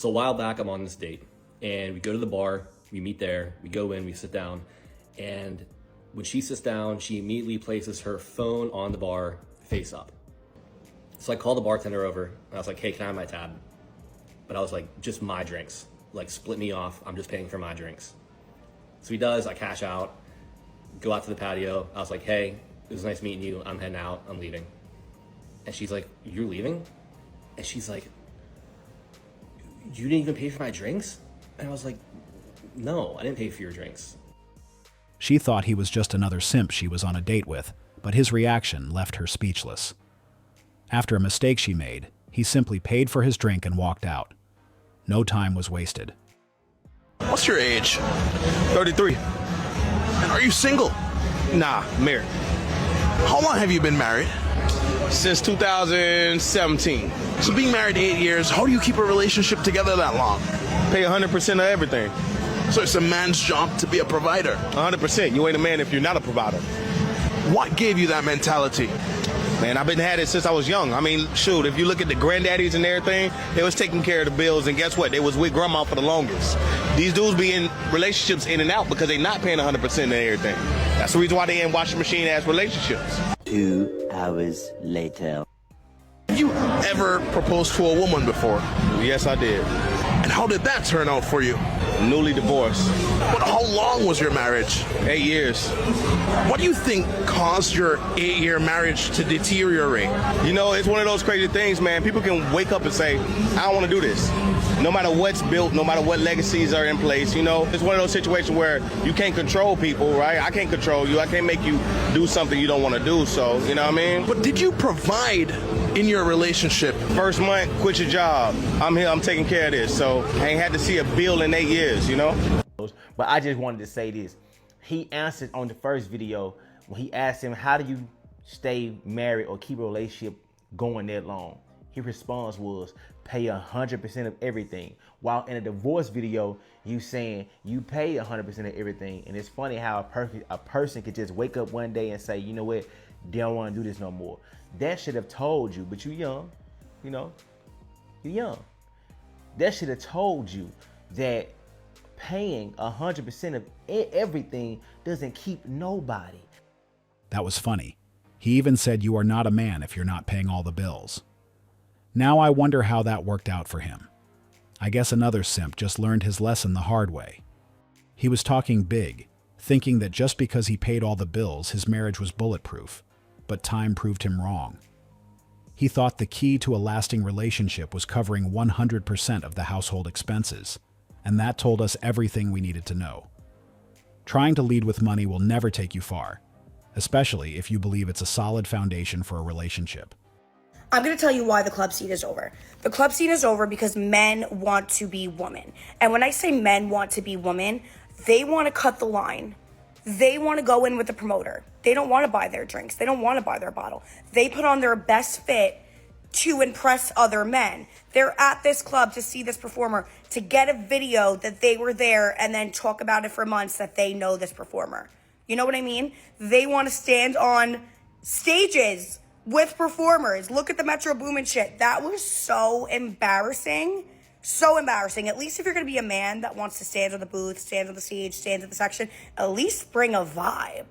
So a while back, I'm on this date, and we go to the bar, we meet there, we go in, we sit down, and when she sits down, she immediately places her phone on the bar, face up. So I call the bartender over, and I was like, hey, can I have my tab? But I was like, just my drinks. Like, split me off, I'm just paying for my drinks. So he does, I cash out, go out to the patio. I was like, hey, it was nice meeting you, I'm heading out, I'm leaving. And she's like, you're leaving? And she's like, you didn't even pay for my drinks? And I was like, no, I didn't pay for your drinks. She thought he was just another simp she was on a date with, but his reaction left her speechless. After a mistake she made, he simply paid for his drink and walked out. No time was wasted. What's your age? 33. And are you single? Nah, married. How long have you been married? Since 2017. So being married 8 years, how do you keep a relationship together that long? Pay 100% of everything. So it's a man's job to be a provider. 100%. You ain't a man if you're not a provider. What gave you that mentality? Man, I've been had it since I was young. I mean, shoot, if you look at the granddaddies and everything, they was taking care of the bills, and guess what? They was with grandma for the longest. These dudes be in relationships in and out because they not paying 100% of everything. That's the reason why they in washing machine ass relationships. 2 hours later. Have you ever proposed to a woman before? Yes, I did. And how did that turn out for you? Newly divorced. But how long was your marriage? 8 years. What do you think caused your 8-year marriage to deteriorate? You know, it's one of those crazy things, man. People can wake up and say, I don't want to do this. No matter what's built, no matter what legacies are in place, you know, it's one of those situations where you can't control people, right? I can't control you. I can't make you do something you don't want to do. So, you know what I mean? But did you provide in your relationship? First month, quit your job. I'm here, I'm taking care of this. So I ain't had to see a bill in 8 years, you know? But I just wanted to say this. He answered on the first video when he asked him, how do you stay married or keep a relationship going that long? His response was, pay 100% of everything. While in a divorce video, you saying you pay 100% of everything. And it's funny how a person could just wake up one day and say, you know what, they don't want to do this no more. That should have told you, but you young, you know, you're young. That should have told you that paying 100% of everything doesn't keep nobody. That was funny. He even said you are not a man if you're not paying all the bills. Now I wonder how that worked out for him. I guess another simp just learned his lesson the hard way. He was talking big, thinking that just because he paid all the bills, his marriage was bulletproof, but time proved him wrong. He thought the key to a lasting relationship was covering 100% of the household expenses, and that told us everything we needed to know. Trying to lead with money will never take you far, especially if you believe it's a solid foundation for a relationship. I'm going to tell you why the club scene is over. The club scene is over because men want to be women. And when I say men want to be women, they want to cut the line. They want to go in with the promoter. They don't want to buy their drinks. They don't want to buy their bottle. They put on their best fit to impress other men. They're at this club to see this performer, to get a video that they were there and then talk about it for months that they know this performer. You know what I mean? They want to stand on stages with performers. Look at the Metro Boomin shit. That was so embarrassing. So embarrassing. At least if you're going to be a man that wants to stand on the booth, stand on the stage, stand in the section, at least bring a vibe.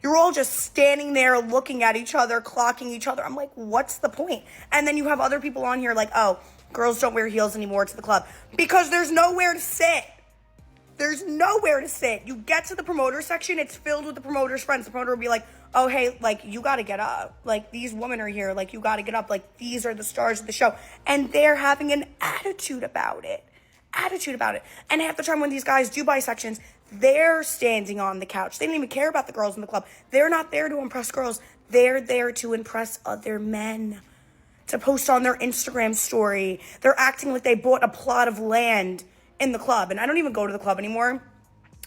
You're all just standing there looking at each other, clocking each other. I'm like, what's the point? And then you have other people on here like, oh, girls don't wear heels anymore to the club. Because there's nowhere to sit. There's nowhere to sit. You get to the promoter section, it's filled with the promoter's friends. The promoter will be like, oh, hey, like, you got to get up. Like, these women are here. Like, you got to get up. Like, these are the stars of the show. And they're having an attitude about it. And half the time when these guys do buy sections, they're standing on the couch. They don't even care about the girls in the club. They're not there to impress girls. They're there to impress other men, to post on their Instagram story. They're acting like they bought a plot of land in the club. And I don't even go to the club anymore.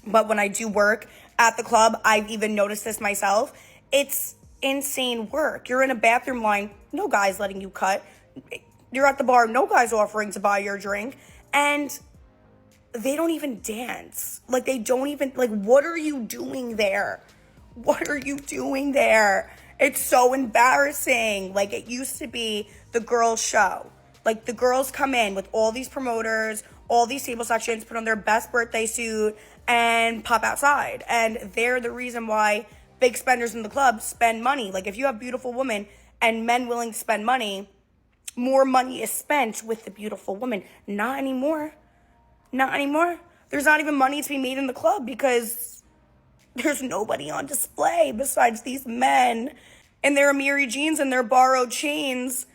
But when I do work at the club, I've even noticed this myself. It's insane work. You're in a bathroom line, no guy's letting you cut. You're at the bar, no guy's offering to buy your drink. And they don't even dance. Like, they don't even, like, what are you doing there? What are you doing there? It's so embarrassing. Like, it used to be the girls' show. Like, the girls come in with all these promoters, all these table sections, put on their best birthday suit, and pop outside. And they're the reason why big spenders in the club spend money. Like, if you have beautiful women and men willing to spend money, more money is spent with the beautiful woman. Not anymore. Not anymore. There's not even money to be made in the club because there's nobody on display besides these men in their Amiri jeans and their borrowed chains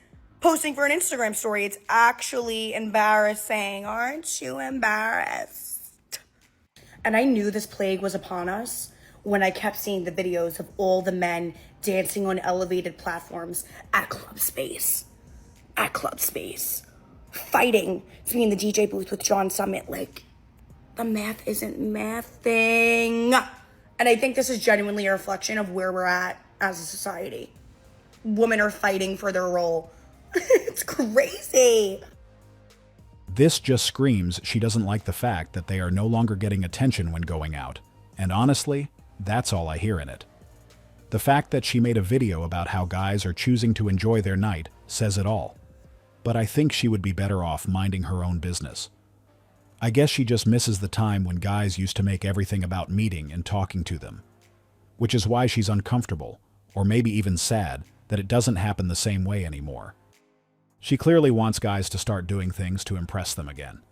posting for an Instagram story. It's actually embarrassing. Aren't you embarrassed? And I knew this plague was upon us when I kept seeing the videos of all the men dancing on elevated platforms at club space. At club space. Fighting to be in the DJ booth with John Summit. Like, the math isn't mathing. And I think this is genuinely a reflection of where we're at as a society. Women are fighting for their role. It's crazy. This just screams she doesn't like the fact that they are no longer getting attention when going out. And honestly, that's all I hear in it. The fact that she made a video about how guys are choosing to enjoy their night says it all. But I think she would be better off minding her own business. I guess she just misses the time when guys used to make everything about meeting and talking to them. Which is why she's uncomfortable, or maybe even sad, that it doesn't happen the same way anymore. She clearly wants guys to start doing things to impress them again.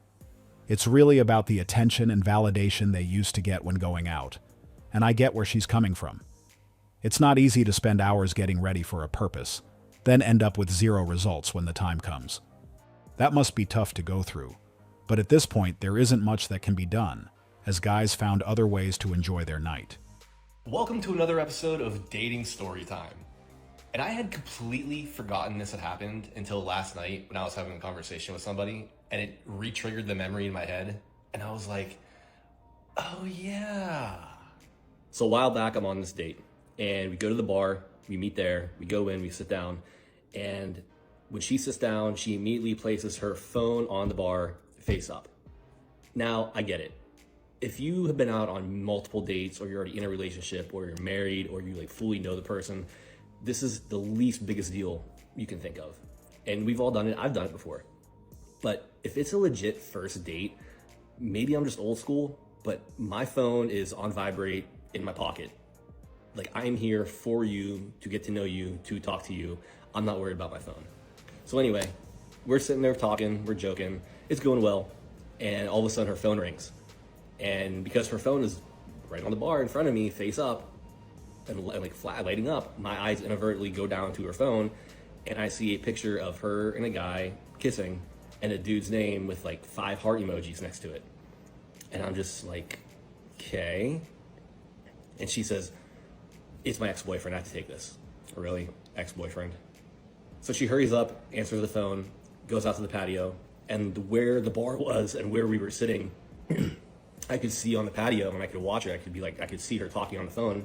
It's really about the attention and validation they used to get when going out, and I get where she's coming from. It's not easy to spend hours getting ready for a purpose, then end up with zero results when the time comes. That must be tough to go through, but at this point there isn't much that can be done, as guys found other ways to enjoy their night. Welcome to another episode of Dating Story Time. And I had completely forgotten this had happened until last night when I was having a conversation with somebody and it re-triggered the memory in my head. And I was like, oh yeah. So a while back, I'm on this date and we go to the bar, we meet there, we go in, we sit down. And when she sits down, she immediately places her phone on the bar face up. Now, I get it. If you have been out on multiple dates or you're already in a relationship or you're married or you like fully know the person, this is the least biggest deal you can think of. And we've all done it. I've done it before. But if it's a legit first date, maybe I'm just old school, but my phone is on vibrate in my pocket. Like, I'm here for you, to get to know you, to talk to you. I'm not worried about my phone. So anyway, we're sitting there talking, we're joking, it's going well. And all of a sudden her phone rings. And because her phone is right on the bar in front of me, face up, and like flat lighting up, my eyes inadvertently go down to her phone and I see a picture of her and a guy kissing and a dude's name with like 5 heart emojis next to it. And I'm just like, okay. And she says, it's my ex-boyfriend, I have to take this. Really? Ex-boyfriend? So she hurries up, answers the phone, goes out to the patio, and where the bar was and where we were sitting, I could see on the patio and I could watch her. I could see her talking on the phone.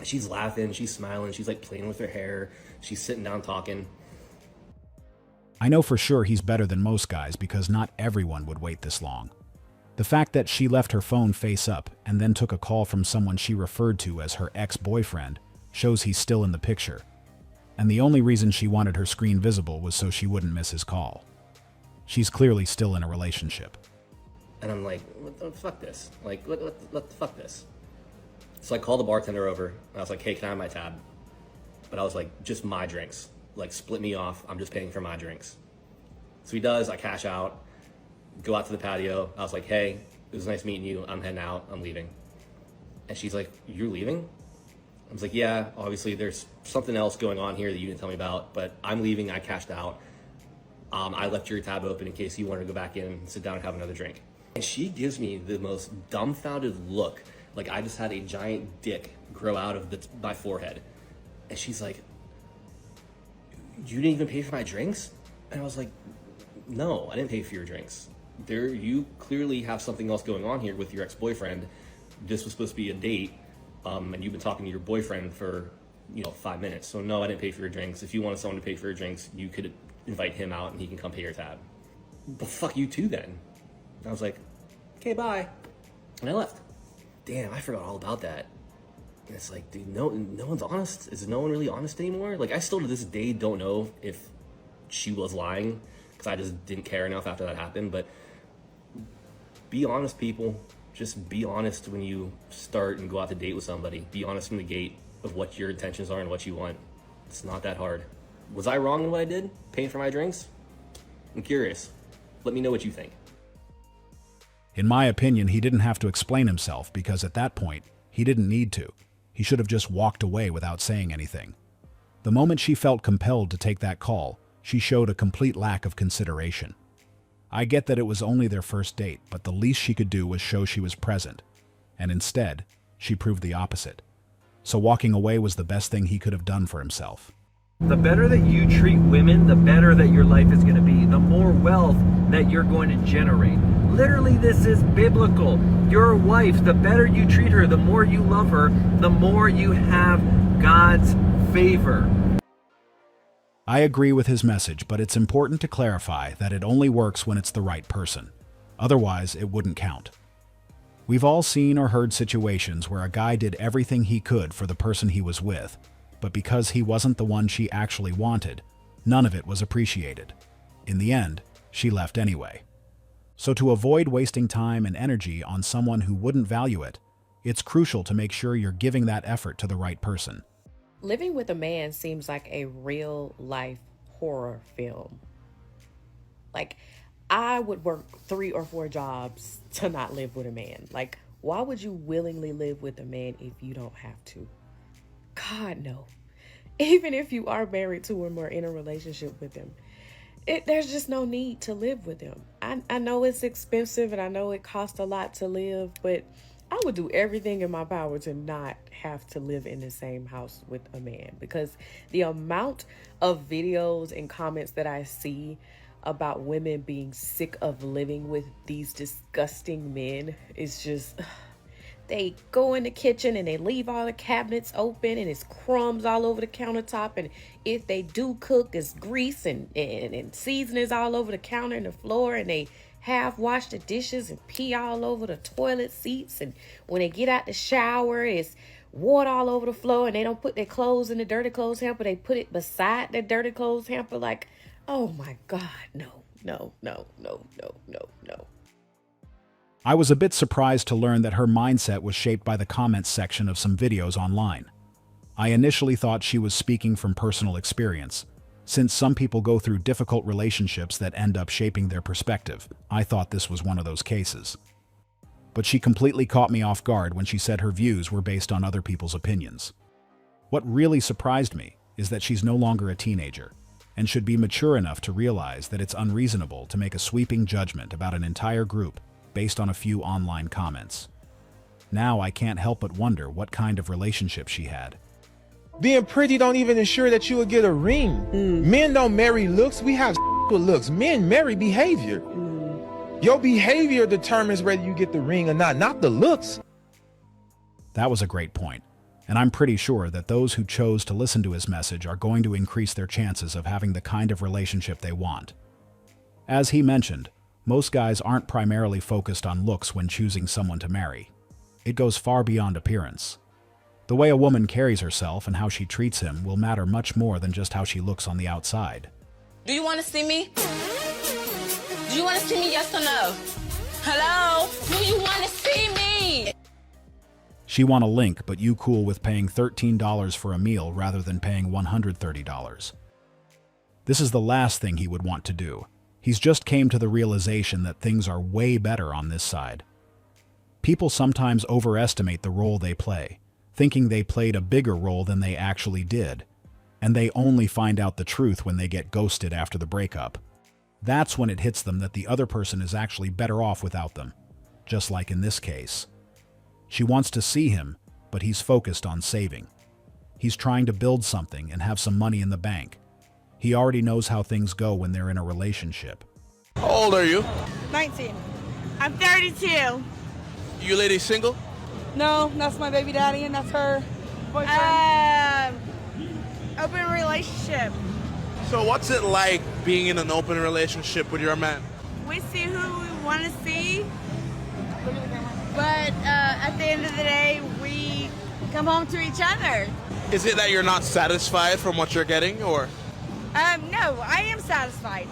She's laughing, she's smiling, she's like playing with her hair, she's sitting down talking. I know for sure he's better than most guys because not everyone would wait this long. The fact that she left her phone face up and then took a call from someone she referred to as her ex-boyfriend shows he's still in the picture. And the only reason she wanted her screen visible was so she wouldn't miss his call. She's clearly still in a relationship. And I'm like, what the fuck this? Like, what the fuck this? So I called the bartender over, and I was like, hey, can I have my tab? But I was like, just my drinks. Like, split me off, I'm just paying for my drinks. So he does, I cash out, go out to the patio. I was like, hey, it was nice meeting you, I'm heading out, I'm leaving. And she's like, you're leaving? I was like, yeah, obviously there's something else going on here that you didn't tell me about, but I'm leaving, I cashed out. I left your tab open in case you wanted to go back in and sit down and have another drink. And she gives me the most dumbfounded look, like I just had a giant dick grow out of my forehead. And she's like, you didn't even pay for my drinks? And I was like, no, I didn't pay for your drinks. You clearly have something else going on here with your ex-boyfriend. This was supposed to be a date, and you've been talking to your boyfriend for 5 minutes. So no, I didn't pay for your drinks. If you wanted someone to pay for your drinks, you could invite him out and he can come pay your tab. But fuck you too then. And I was like, okay, bye. And I left. Damn, I forgot all about that. And it's like, dude, no one's honest. Is no one really honest anymore? Like, I still to this day don't know if she was lying, because I just didn't care enough after that happened. But be honest, people. Just be honest when you start and go out to date with somebody. Be honest from the gate of what your intentions are and what you want. It's not that hard. Was I wrong in what I did? Paying for my drinks? I'm curious. Let me know what you think. In my opinion, he didn't have to explain himself because at that point, he didn't need to. He should have just walked away without saying anything. The moment she felt compelled to take that call, she showed a complete lack of consideration. I get that it was only their first date, but the least she could do was show she was present. And instead, she proved the opposite. So walking away was the best thing he could have done for himself. The better that you treat women, the better that your life is going to be, the more wealth that you're going to generate. Literally, this is biblical. Your wife, the better you treat her, the more you love her, the more you have God's favor. I agree with his message, but it's important to clarify that it only works when it's the right person. Otherwise, it wouldn't count. We've all seen or heard situations where a guy did everything he could for the person he was with, but because he wasn't the one she actually wanted, none of it was appreciated. In the end, she left anyway. So to avoid wasting time and energy on someone who wouldn't value it, it's crucial to make sure you're giving that effort to the right person. Living with a man seems like a real life horror film. Like, I would work 3 or 4 jobs to not live with a man. Like, why would you willingly live with a man if you don't have to? God, no. Even if you are married to him or in a relationship with him, there's just no need to live with him. I know it's expensive and I know it costs a lot to live, but I would do everything in my power to not have to live in the same house with a man, because the amount of videos and comments that I see about women being sick of living with these disgusting men is just, they go in the kitchen and they leave all the cabinets open and it's crumbs all over the countertop, and if they do cook, it's grease and seasonings all over the counter and the floor, and they half wash the dishes and pee all over the toilet seats, and when they get out the shower, it's water all over the floor, and they don't put their clothes in the dirty clothes hamper, they put it beside the dirty clothes hamper. Like, oh my God, no. I was a bit surprised to learn that her mindset was shaped by the comments section of some videos online. I initially thought she was speaking from personal experience. Since some people go through difficult relationships that end up shaping their perspective, I thought this was one of those cases. But she completely caught me off guard when she said her views were based on other people's opinions. What really surprised me is that she's no longer a teenager, and should be mature enough to realize that it's unreasonable to make a sweeping judgment about an entire group based on a few online comments. Now I can't help but wonder what kind of relationship she had. Being pretty don't even ensure that you will get a ring. Men don't marry looks, we have with looks. Men marry behavior. Your behavior determines whether you get the ring or not the looks. That was a great point, and I'm pretty sure that those who chose to listen to his message are going to increase their chances of having the kind of relationship they want. As he mentioned, most guys aren't primarily focused on looks when choosing someone to marry. It goes far beyond appearance. The way a woman carries herself and how she treats him will matter much more than just how she looks on the outside. Do you want to see me? Do you want to see me, yes or no? Hello? Do you want to see me? She want a link, but you cool with paying $13 for a meal rather than paying $130. This is the last thing he would want to do. He's just came to the realization that things are way better on this side. People sometimes overestimate the role they play, thinking they played a bigger role than they actually did, and they only find out the truth when they get ghosted after the breakup. That's when it hits them that the other person is actually better off without them, just like in this case. She wants to see him, but he's focused on saving. He's trying to build something and have some money in the bank. He already knows how things go when they're in a relationship. How old are you? 19. I'm 32. You ladies single? No, that's my baby daddy and that's her boyfriend. Open relationship. So what's it like being in an open relationship with your man? We see who we want to see, but at the end of the day, we come home to each other. Is it that you're not satisfied from what you're getting, or? No, I am satisfied.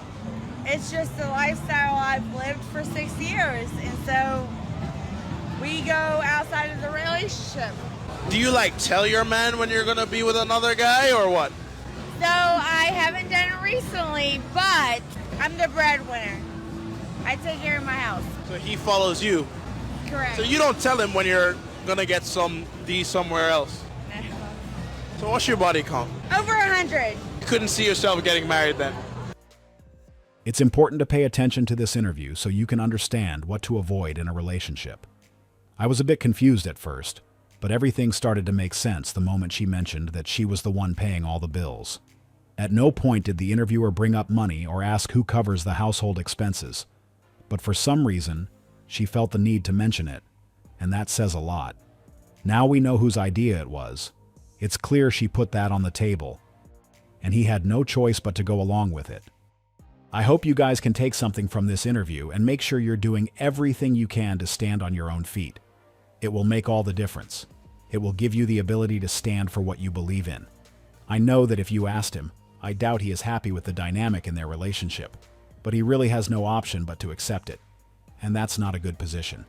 It's just the lifestyle I've lived for 6 years, and so we go outside of the relationship. Do you like tell your man when you're gonna be with another guy or what? So I haven't done it recently, but I'm the breadwinner. I take care of my house. So he follows you. Correct. So you don't tell him when you're gonna get some D somewhere else. No. So what's your body count? Over 100. You couldn't see yourself getting married then. It's important to pay attention to this interview so you can understand what to avoid in a relationship. I was a bit confused at first, but everything started to make sense the moment she mentioned that she was the one paying all the bills. At no point did the interviewer bring up money or ask who covers the household expenses, but for some reason, she felt the need to mention it, and that says a lot. Now we know whose idea it was. It's clear she put that on the table, and he had no choice but to go along with it. I hope you guys can take something from this interview and make sure you're doing everything you can to stand on your own feet. It will make all the difference. It will give you the ability to stand for what you believe in. I know that if you asked him, I doubt he is happy with the dynamic in their relationship, but he really has no option but to accept it. And that's not a good position.